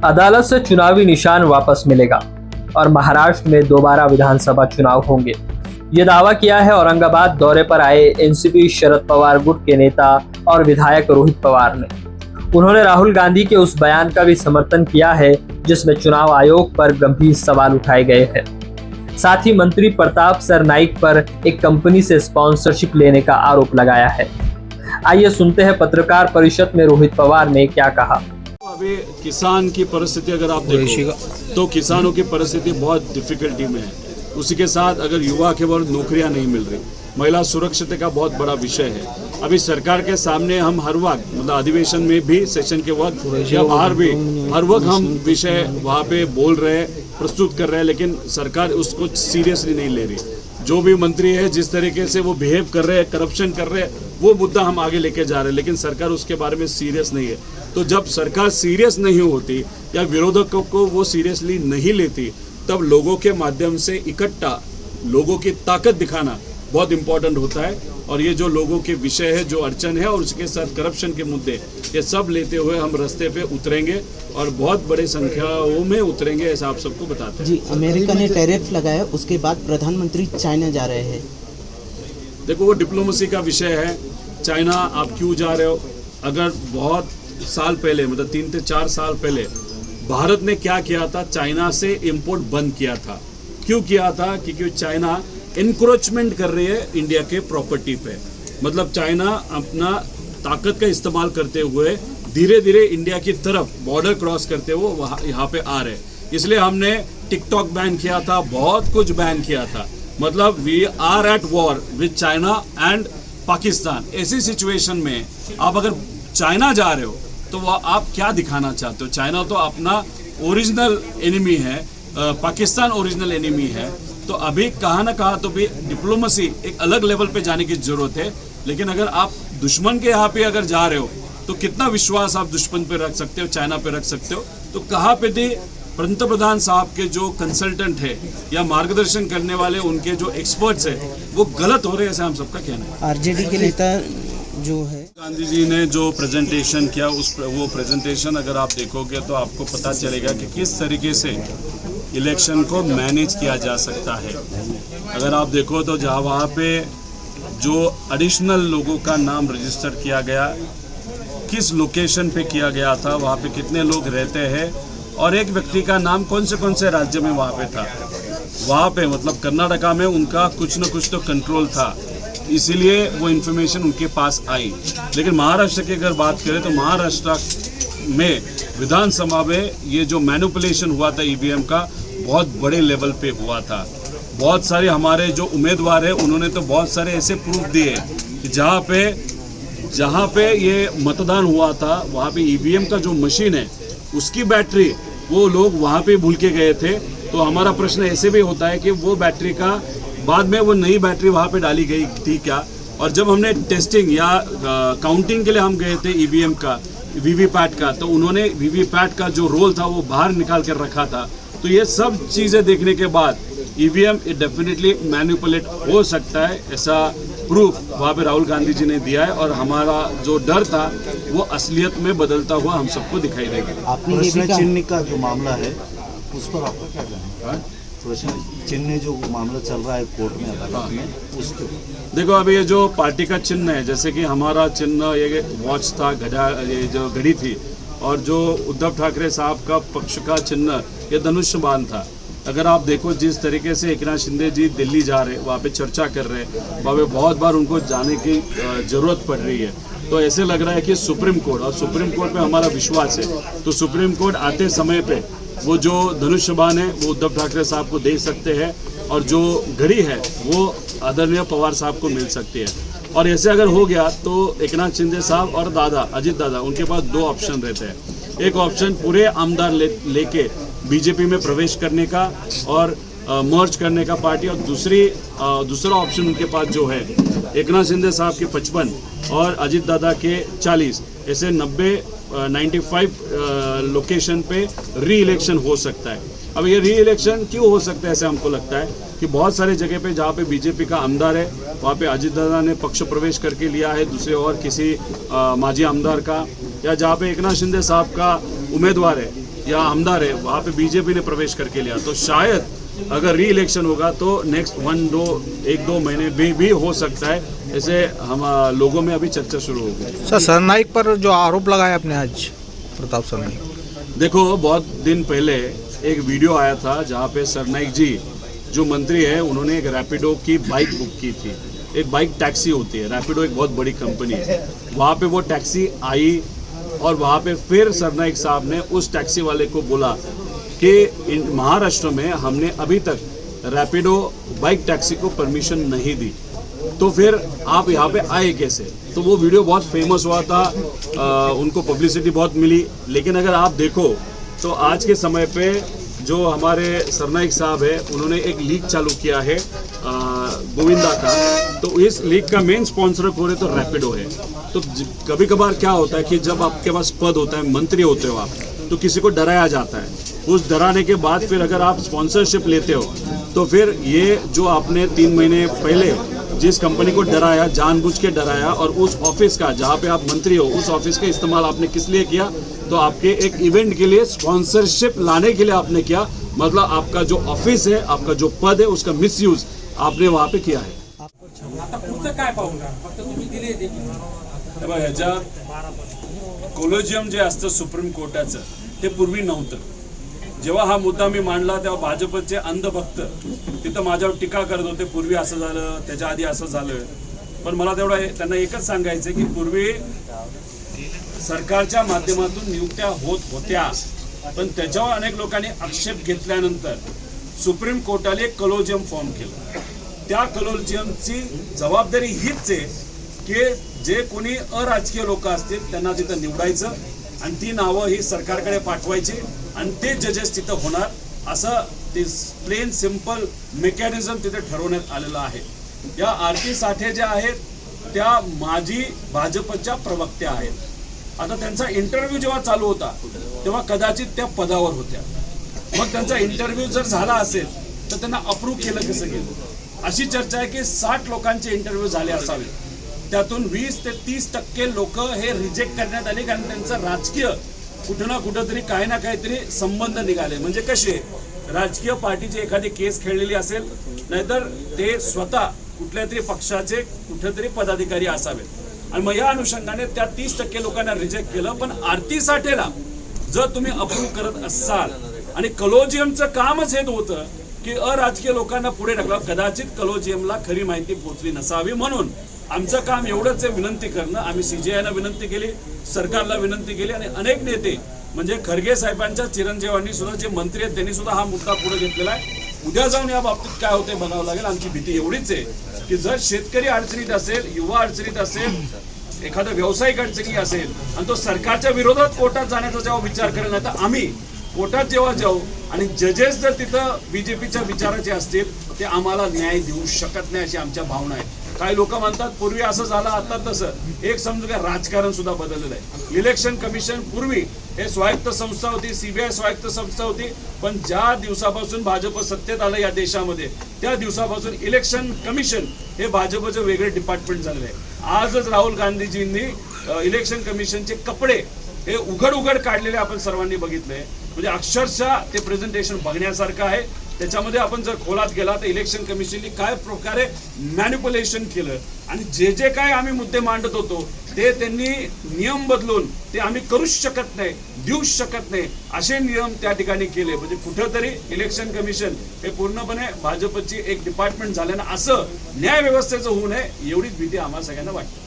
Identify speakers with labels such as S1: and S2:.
S1: अदालत से चुनावी निशान वापस मिलेगा और महाराष्ट्र में दोबारा विधानसभा चुनाव होंगे। ये दावा किया है औरंगाबाद दौरे पर आए एनसीपी शरद पवार गुट के नेता और विधायक रोहित पवार ने। उन्होंने राहुल गांधी के उस बयान का भी समर्थन किया है जिसमें चुनाव आयोग पर गंभीर सवाल उठाए गए हैं। साथ ही मंत्री प्रताप सरनाइक पर एक कंपनी से स्पॉन्सरशिप लेने का आरोप लगाया है। आइए सुनते हैं पत्रकार परिषद में रोहित पवार ने क्या कहा।
S2: अभी किसान की परिस्थिति अगर आप देखो तो किसानों की परिस्थिति बहुत डिफिकल्टी में है। उसी के साथ अगर युवा के वर्ग नौकरियां नहीं मिल रही, महिला सुरक्षा का बहुत बड़ा विषय है। अभी सरकार के सामने हम हर वक्त मतलब अधिवेशन में भी सेशन के वक्त या बाहर भी हर वक्त हम विषय वहाँ पे बोल रहे हैं, प्रस्तुत कर रहे हैं, लेकिन सरकार उसको सीरियसली नहीं ले रही। जो भी मंत्री है जिस तरीके से वो बिहेव कर रहे हैं, करप्शन कर रहे हैं, वो मुद्दा हम आगे लेके जा रहे हैं, लेकिन सरकार उसके बारे में सीरियस नहीं है। तो जब सरकार सीरियस नहीं होती या विरोधकों को वो सीरियसली नहीं लेती, तब लोगों के माध्यम से इकट्ठा लोगों की ताकत दिखाना बहुत इंपॉर्टेंट होता है। और ये जो लोगों के विषय है, जो अड़चन है और उसके साथ करप्शन के मुद्दे, ये सब लेते हुए हम रास्ते पे उतरेंगे और बहुत बड़ी संख्याओं में उतरेंगे, ऐसा आप सबको बताते हैं।
S3: जी, अमेरिका ने टैरिफ लगाया, उसके बाद प्रधानमंत्री चाइना जा रहे हैं।
S2: देखो, वो डिप्लोमेसी का विषय है। चाइना आप क्यों जा रहे हो? अगर बहुत साल पहले मतलब 3 से 4 साल पहले भारत ने क्या किया था, चाइना से इंपोर्ट बंद किया था। क्यों किया था? क्योंकि चाइना इंक्रोचमेंट कर रही है इंडिया के प्रॉपर्टी पे। मतलब चाइना अपना ताकत का इस्तेमाल करते हुए धीरे धीरे इंडिया की तरफ बॉर्डर क्रॉस करते हुए वहाँ यहाँ पे आ रहे। इसलिए हमने टिकटॉक बैन किया था, बहुत कुछ बैन किया था। मतलब we are at war with China and Pakistan. ऐसी सिचुएशन में आप अगर चाइना जा रहे हो तो वह आप क्या दिखाना चाहते हो? चाइना तो अपना ओरिजिनल एनिमी है, पाकिस्तान ओरिजिनल एनिमी है। तो अभी कहाँ ना कहाँ तो भी डिप्लोमेसी एक अलग लेवल पे जाने की जरूरत है। लेकिन अगर आप दुश्मन के यहाँ पे अगर जा रहे हो तो कितना विश्वास आप दुश्मन पे रख सकते हो, चाइना पे रख सकते हो? तो कहाँ पे थी पंतप्रधान साहब के जो कंसल्टेंट है या मार्गदर्शन करने वाले उनके जो एक्सपर्ट्स है वो गलत हो रहे हैं, ऐसा हम सबका कहना है।
S3: आरजेडी के नेता जो है
S2: गांधी जी ने जो प्रेजेंटेशन किया वो प्रेजेंटेशन अगर आप देखोगे तो आपको पता चलेगा कि किस तरीके से इलेक्शन को मैनेज किया जा सकता है। अगर आप देखो तो जहाँ वहाँ पे जो एडिशनल लोगों का नाम रजिस्टर किया गया, किस लोकेशन पे किया गया था, वहाँ पे कितने लोग रहते हैं और एक व्यक्ति का नाम कौन से राज्य में वहाँ पे था। वहाँ पे मतलब कर्नाटका में उनका कुछ न कुछ तो कंट्रोल था, इसीलिए वो इन्फॉर्मेशन उनके पास आई। लेकिन महाराष्ट्र की अगर बात करें तो महाराष्ट्र में विधानसभा में ये जो मैनिपुलेशन हुआ था ईवीएम का, बहुत बड़े लेवल पे हुआ था। बहुत सारे हमारे जो उम्मीदवार हैं उन्होंने तो बहुत सारे ऐसे प्रूफ दिए कि जहाँ पे ये मतदान हुआ था वहाँ पे ईवीएम का जो मशीन है उसकी बैटरी वो लोग वहाँ पे भूल के गए थे। तो हमारा प्रश्न ऐसे भी होता है कि वो बैटरी का बाद में वो नई बैटरी वहाँ पे डाली गई थी क्या? और जब हमने टेस्टिंग या काउंटिंग के लिए हम गए थे ईवीएम का, वीवीपैट का, तो उन्होंने वीवीपैट का जो रोल था वो बाहर निकाल कर रखा था। तो ये सब चीज़ें देखने के बाद ईवीएम डेफिनेटली मैनिपुलेट हो सकता है, ऐसा प्रूफ वहाँ पे राहुल गांधी जी ने दिया है। और हमारा जो डर था वो असलियत में बदलता हुआ हम सबको दिखाई देगा।
S4: आपने प्रश्न चिन्ह का जो मामला है उस पर आपका क्या कहना है? प्रश्न चिन्ह जो मामला चल रहा है कोर्ट में, अदालत में, उसके
S2: देखो अभी ये जो पार्टी का चिन्ह है, जैसे कि हमारा चिन्ह ये वॉच था, ये जो घड़ी थी, और जो उद्धव ठाकरे साहब का पक्ष का चिन्ह ये धनुष बाण था। अगर आप देखो जिस तरीके से एकनाथ शिंदे जी दिल्ली जा रहे, वहाँ पे चर्चा कर रहे हैं, वहाँ पे बहुत बार उनको जाने की ज़रूरत पड़ रही है। तो ऐसे लग रहा है कि सुप्रीम कोर्ट, और सुप्रीम कोर्ट पे हमारा विश्वास है, तो सुप्रीम कोर्ट आते समय पे वो जो धनुष बाण है वो उद्धव ठाकरे साहब को दे सकते हैं और जो घड़ी है वो आदरणीय पवार साहब को मिल सकती है। और ऐसे अगर हो गया तो एकनाथ शिंदे साहब और अजित दादा उनके पास 2 ऑप्शन रहते हैं। एक ऑप्शन पूरे आमदार लेके बीजेपी में प्रवेश करने का और मर्ज करने का पार्टी, और दूसरा ऑप्शन उनके पास जो है एकनाथ शिंदे साहब के 55 और अजित दादा के 40, ऐसे 95 लोकेशन पे री इलेक्शन हो सकता है। अब ये री इलेक्शन क्यों हो सकता है ऐसे हमको लगता है कि बहुत सारे जगह पे जहाँ पे बीजेपी का आमदार है वहाँ पे अजित दादा ने पक्ष प्रवेश करके लिया है दूसरे और किसी माजी आमदार का, या जहाँ पे एकनाथ शिंदे साहब का उम्मीदवार है या आमदार है वहाँ पे बीजेपी ने प्रवेश करके लिया, तो शायद अगर री इलेक्शन होगा तो नेक्स्ट 1-2 महीने भी हो सकता है। ऐसे हम लोगों में अभी चर्चा शुरू हो गई।
S5: सर सरनाइक पर जो आरोप लगाया आपने आज, प्रताप सरनाइक,
S2: देखो बहुत दिन पहले एक वीडियो आया था जहाँ पे सरनाइक जी जो मंत्री है उन्होंने एक रैपिडो की बाइक बुक की थी। एक बाइक टैक्सी होती है, रैपिडो एक बहुत बड़ी कंपनी है। वहाँ पे वो टैक्सी आई और वहाँ पे फिर सरनाइक साहब ने उस टैक्सी वाले को बोला कि महाराष्ट्र में हमने अभी तक रैपिडो बाइक टैक्सी को परमिशन नहीं दी, तो फिर आप यहाँ पे आए कैसे। तो वो वीडियो बहुत फेमस हुआ था, उनको पब्लिसिटी बहुत मिली। लेकिन अगर आप देखो तो आज के समय पे जो हमारे सरनाइक साहब है उन्होंने एक लीग चालू किया है गोविंदा का, तो इस लीग का मेन स्पॉन्सर खोले तो रैपिडो है। तो कभी कभार क्या होता है कि जब आपके पास पद होता है, मंत्री होते हो आप, तो किसी को डराया जाता है। उस डराने के बाद फिर अगर आप स्पॉन्सरशिप लेते हो तो फिर ये जो आपने 3 महीने पहले जिस कंपनी को डराया, जानबूझ के डराया, और उस ऑफिस का जहाँ पे आप मंत्री हो उस ऑफिस का इस्तेमाल आपने किस लिए किया, तो आपके एक इवेंट के लिए स्पॉन्सरशिप लाने के लिए आपने किया। मतलब आपका जो ऑफिस है, आपका जो पद है, उसका मिसयूज आपने वहाँ पे किया है। ह्याच्यात कोलोजियम जे असतं सुप्रीम कोर्टाचं ते पूर्वी नव्हतं। जेव्हा हा मुद्दा मी मांडला तेव्हा भाजपचे अंधभक्त तिथं माझ्यावर टीका करत होते, पूर्वी असं झालं, त्याच्या आधी असं झालं। पण मला तेवढं त्यांना एकच सांगायचं की पूर्वी सरकारच्या माध्यमातून नियुक्त्या होत होत्या, पण त्याच्यावर अनेक लोकांनी आक्षेप घेतल्यानंतर सुप्रीम कोर्टाने एक कोलोजियम फॉर्म केलं। त्या कोलोजियमची जबाबदारी हीच आहे की जे कोणी अराजकीय लोक असतील त्यांना तिथं निवडायचं आणि ती नावं ही सरकारकडे पाठवायची आणि ते जजेस तिथं होणार, असं ते प्लेन सिंपल मेकॅनिझम तिथे ठरवण्यात आलेलं आहे। या आरती साठे ज्या आहेत त्या माजी भाजपच्या प्रवक्त्या आहेत। आता त्यांचा इंटरव्ह्यू जेव्हा चालू होता तेव्हा कदाचित त्या पदावर होत्या, मग त्यांचा इंटरव्ह्यू जर झाला असेल तर त्यांना अप्रूव्ह केलं कसं गेलं। अशी चर्चा आहे की 60 लोकांचे इंटरव्ह्यू झाले असावे, त्यातून 20 ते 30% लोक हे रिजेक्ट करण्यात आले, कारण त्यांचा राजकीय कुठं ना कुठं तरी काही ना काहीतरी संबंध निघाले। म्हणजे कसे, राजकीय पार्टीची एखादी केस खेळलेली असेल, नाहीतर ते स्वतः कुठल्या तरी पक्षाचे कुठेतरी पदाधिकारी असावेत, आणि मग या अनुषंगाने त्या 30% लोकांना रिजेक्ट केलं। पण आरती साठेला जर तुम्ही अप्रूव्ह करत असाल, आणि कलोजियमचं कामच हेच होतं की अराजकीय लोकांना पुढे ढकला, कदाचित कलोजियमला खरी माहिती पोहोचली नसावी। म्हणून आमचं काम एवढंच आहे, विनंती करणं। आम्ही सीजीआयला विनंती केली, सरकारला विनंती केली, आणि अनेक नेते म्हणजे खरगे साहेबांच्या चिरंजीवांनी सुद्धा, जे मंत्री आहेत त्यांनी सुद्धा हा मुद्दा पुढे घेतलेला आहे। उद्या जाऊन या बाबतीत काय होते बघावं लागेल। आमची भीती एवढीच आहे की जर शेतकरी अडचणीत असेल, युवा अडचणीत असेल, एखादा व्यावसायिक अडचणी असेल आणि तो सरकारच्या विरोधात कोर्टात जाण्याचा जेव्हा विचार करेल, नाही तर आम्ही कोर्टात जेव्हा जाऊ आणि जजेस जर तिथं बीजेपीच्या विचाराचे असतील ते आम्हाला न्याय देऊ शकत नाही, अशी आमच्या भावना आहे। काही लोक म्हणतात पूर्वी असं झालं, आता तसं। एक समजू का, राजकारण सुद्धा बदललेलं आहे। इलेक्शन कमिशन पूर्वी हे स्वायत्त संस्था होती, सीबीआय स्वायत्त संस्था होती, पण ज्या दिवसापासून भाजप सत्तेत आलं या देशामध्ये त्या दिवसापासून इलेक्शन कमिशन हे भाजपचं वेगळे डिपार्टमेंट झालेलं आहे। आजच राहुल गांधीजींनी इलेक्शन कमिशनचे कपडे हे उघड काढलेले आपण सर्वांनी बघितले। म्हणजे अक्षरशः ते प्रेझेंटेशन बघण्यासारखं आहे। त्याच्यामध्ये आपण जर खोलात गेला तर इलेक्शन कमिशनने काय प्रकारे मॅनिप्युलेशन केलं, आणि जे काय आम्ही मुद्दे मांडत होतो ते त्यांनी नियम बदलून ते आम्ही करूच शकत नाही, देऊच शकत नाही, असे नियम त्या ठिकाणी केले। म्हणजे कुठेतरी इलेक्शन कमिशन हे पूर्णपणे भाजपची एक डिपार्टमेंट झाल्यानं असं न्याय व्यवस्थेचं होऊ नये एवढीच भीती आम्हाला सगळ्यांना वाटते।